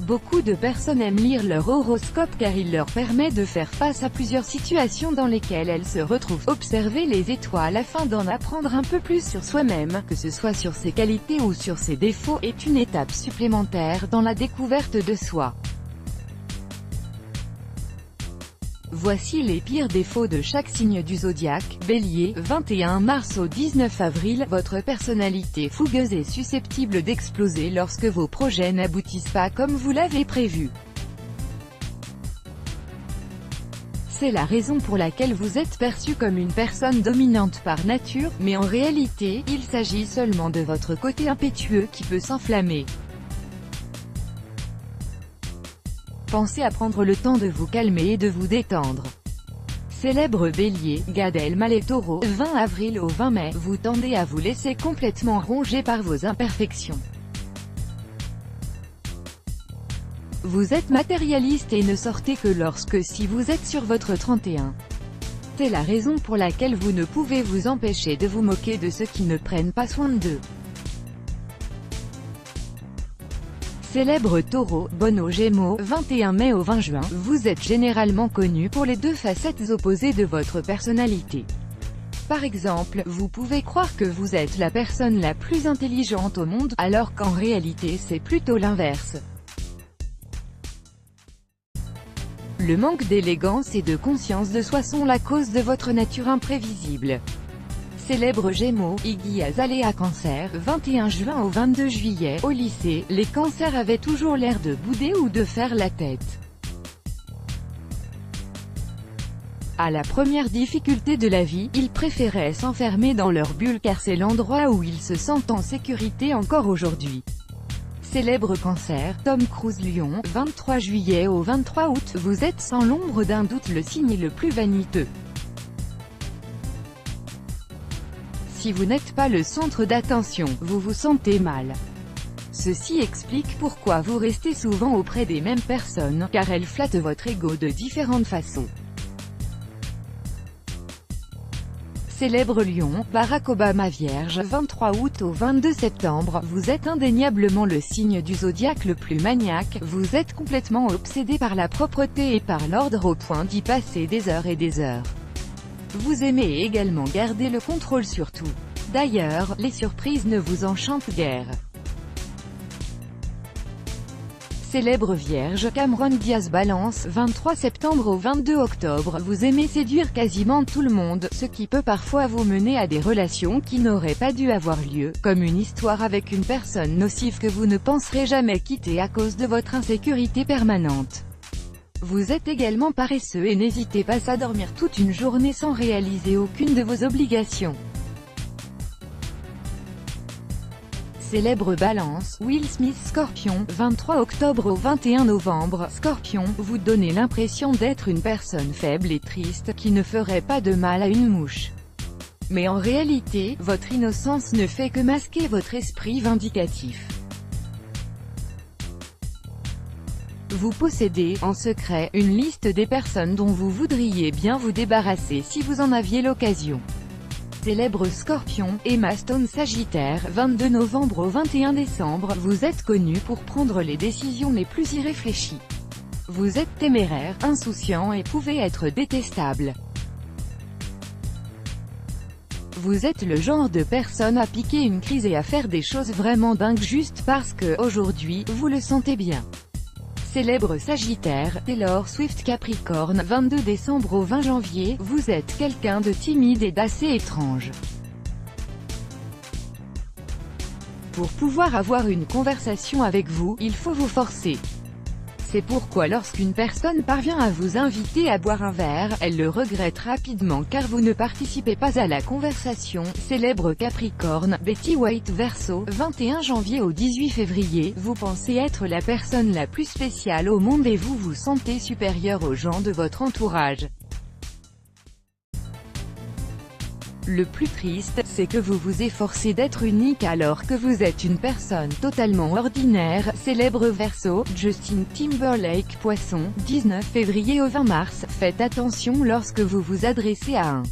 Beaucoup de personnes aiment lire leur horoscope car il leur permet de faire face à plusieurs situations dans lesquelles elles se retrouvent. Observer les étoiles afin d'en apprendre un peu plus sur soi-même, que ce soit sur ses qualités ou sur ses défauts, est une étape supplémentaire dans la découverte de soi. Voici les pires défauts de chaque signe du zodiaque. Bélier, 21 mars au 19 avril, votre personnalité fougueuse est susceptible d'exploser lorsque vos projets n'aboutissent pas comme vous l'avez prévu. C'est la raison pour laquelle vous êtes perçu comme une personne dominante par nature, mais en réalité, il s'agit seulement de votre côté impétueux qui peut s'enflammer. Pensez à prendre le temps de vous calmer et de vous détendre. Célèbre Bélier, Gad Elmaleh Taureau, 20 avril au 20 mai, vous tendez à vous laisser complètement ronger par vos imperfections. Vous êtes matérialiste et ne sortez que lorsque si vous êtes sur votre 31. C'est la raison pour laquelle vous ne pouvez vous empêcher de vous moquer de ceux qui ne prennent pas soin d'eux. Célèbre Taureau, bonne aux Gémeaux, 21 mai au 20 juin, vous êtes généralement connu pour les deux facettes opposées de votre personnalité. Par exemple, vous pouvez croire que vous êtes la personne la plus intelligente au monde, alors qu'en réalité c'est plutôt l'inverse. Le manque d'élégance et de conscience de soi sont la cause de votre nature imprévisible. Célèbre Gémeaux, Iggy Azalea Cancer, 21 juin au 22 juillet, au lycée, les cancers avaient toujours l'air de bouder ou de faire la tête. À la première difficulté de la vie, ils préféraient s'enfermer dans leur bulle car c'est l'endroit où ils se sentent en sécurité encore aujourd'hui. Célèbre Cancer, Tom Cruise Lion, 23 juillet au 23 août, vous êtes sans l'ombre d'un doute le signe le plus vaniteux. Si vous n'êtes pas le centre d'attention, vous vous sentez mal. Ceci explique pourquoi vous restez souvent auprès des mêmes personnes, car elles flattent votre ego de différentes façons. Célèbre Lion, Barack Obama Vierge, 23 août au 22 septembre, vous êtes indéniablement le signe du zodiaque le plus maniaque, vous êtes complètement obsédé par la propreté et par l'ordre au point d'y passer des heures et des heures. Vous aimez également garder le contrôle sur tout. D'ailleurs, les surprises ne vous enchantent guère. Célèbre Vierge, Cameron Diaz Balance, 23 septembre au 22 octobre, vous aimez séduire quasiment tout le monde, ce qui peut parfois vous mener à des relations qui n'auraient pas dû avoir lieu, comme une histoire avec une personne nocive que vous ne penserez jamais quitter à cause de votre insécurité permanente. Vous êtes également paresseux et n'hésitez pas à dormir toute une journée sans réaliser aucune de vos obligations. Célèbre Balance, Will Smith Scorpion, 23 octobre au 21 novembre, Scorpion, vous donnez l'impression d'être une personne faible et triste, qui ne ferait pas de mal à une mouche. Mais en réalité, votre innocence ne fait que masquer votre esprit vindicatif. Vous possédez, en secret, une liste des personnes dont vous voudriez bien vous débarrasser si vous en aviez l'occasion. Célèbre Scorpion, Emma Stone Sagittaire, 22 novembre au 21 décembre, vous êtes connu pour prendre les décisions les plus irréfléchies. Vous êtes téméraire, insouciant et pouvez être détestable. Vous êtes le genre de personne à piquer une crise et à faire des choses vraiment dingues juste parce que, aujourd'hui, vous le sentez bien. Célèbre Sagittaire, Taylor Swift Capricorne, 22 décembre au 20 janvier, vous êtes quelqu'un de timide et d'assez étrange. Pour pouvoir avoir une conversation avec vous, il faut vous forcer. C'est pourquoi lorsqu'une personne parvient à vous inviter à boire un verre, elle le regrette rapidement car vous ne participez pas à la conversation. Célèbre Capricorne, Betty White Verseau, 21 janvier au 18 février, vous pensez être la personne la plus spéciale au monde et vous vous sentez supérieur aux gens de votre entourage. Le plus triste, c'est que vous vous efforcez d'être unique alors que vous êtes une personne totalement ordinaire. Célèbre Verseau, Justin Timberlake Poisson, 19 février au 20 mars, faites attention lorsque vous vous adressez à un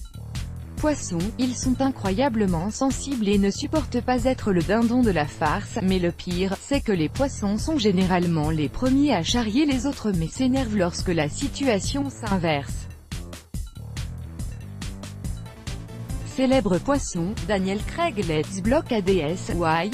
poissons, ils sont incroyablement sensibles et ne supportent pas être le dindon de la farce, mais le pire, c'est que les poissons sont généralement les premiers à charrier les autres mais s'énervent lorsque la situation s'inverse. Célèbre poisson, Daniel Craig Let's Block ADS, Why?